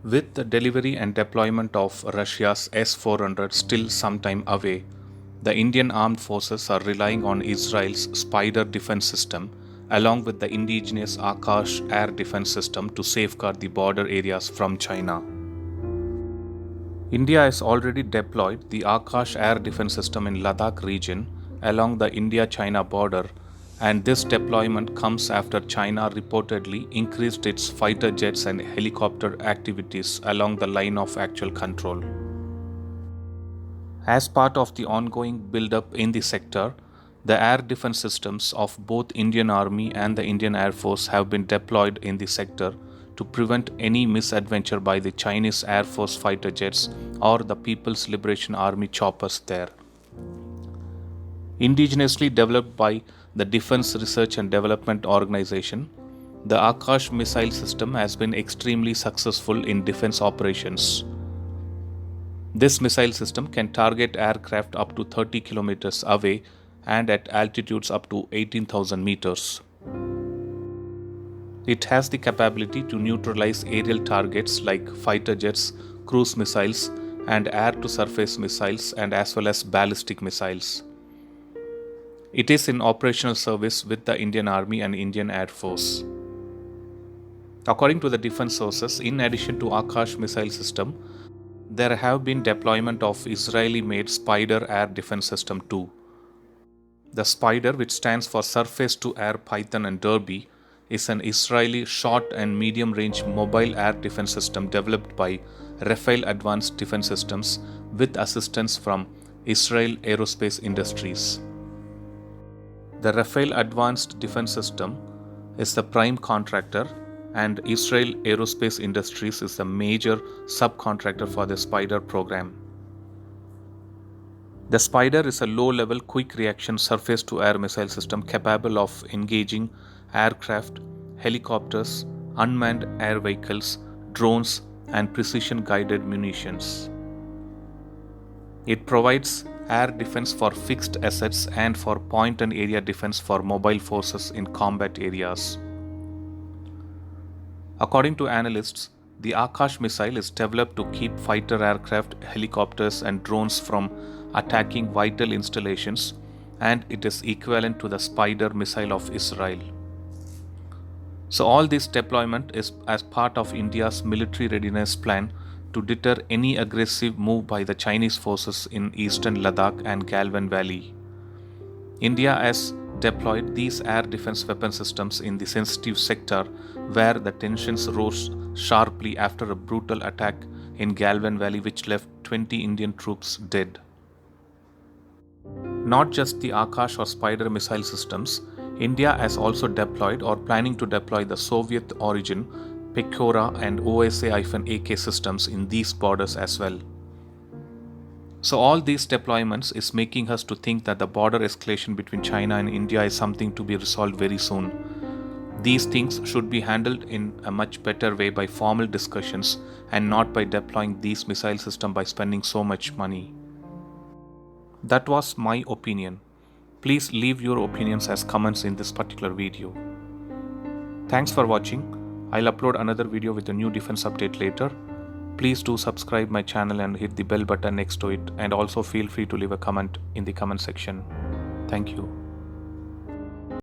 With the delivery and deployment of Russia's S-400 still some time away, the Indian armed forces are relying on Israel's Spider defense system along with the indigenous Akash air defense system to safeguard the border areas from China. India has already deployed the Akash air defense system in Ladakh region along the India-China border, and this deployment comes after China reportedly increased its fighter jets and helicopter activities along the line of actual control. As part of the ongoing build-up in the sector, the air defense systems of both Indian Army and the Indian Air Force have been deployed in the sector to prevent any misadventure by the Chinese Air Force fighter jets or the People's Liberation Army choppers there. Indigenously developed by the Defense Research and Development Organization, the Akash missile system has been extremely successful in defense operations. This missile system can target aircraft up to 30 kilometers away and at altitudes up to 18,000 meters. It has the capability to neutralize aerial targets like fighter jets, cruise missiles, and air-to-surface missiles, and as well as ballistic missiles. It is in operational service with the Indian Army and Indian Air Force. According to the defense sources, in addition to Akash missile system, there have been deployment of Israeli-made Spider air defense system too. The Spider, which stands for Surface-to-Air Python and Derby, is an Israeli short and medium-range mobile air defense system developed by Rafael Advanced Defense Systems with assistance from Israel Aerospace Industries. The Rafael Advanced Defense System is the prime contractor, and Israel Aerospace Industries is the major subcontractor for the Spider program. The Spider is a low-level quick-reaction surface-to-air missile system capable of engaging aircraft, helicopters, unmanned air vehicles, drones, and precision-guided munitions. It provides air defense for fixed assets and for point and area defense for mobile forces in combat areas. According to analysts, the Akash missile is developed to keep fighter aircraft, helicopters, and drones from attacking vital installations, and it is equivalent to the Spider missile of Israel. So all this deployment is as part of India's military readiness plan to deter any aggressive move by the Chinese forces in eastern Ladakh and Galwan Valley. India has deployed these air defense weapon systems in the sensitive sector where the tensions rose sharply after a brutal attack in Galwan Valley which left 20 Indian troops dead. Not just the Akash or Spider missile systems, India has also deployed or planning to deploy the Soviet origin Pechora and OSA-AK systems in these borders as well. So all these deployments is making us to think that the border escalation between China and India is something to be resolved very soon. These things should be handled in a much better way by formal discussions and not by deploying these missile systems by spending so much money. That was my opinion. Please leave your opinions as comments in this particular video. Thanks for watching. I'll upload another video with a new defense update later. Please do subscribe my channel and hit the bell button next to it, and also feel free to leave a comment in the comment section. Thank you.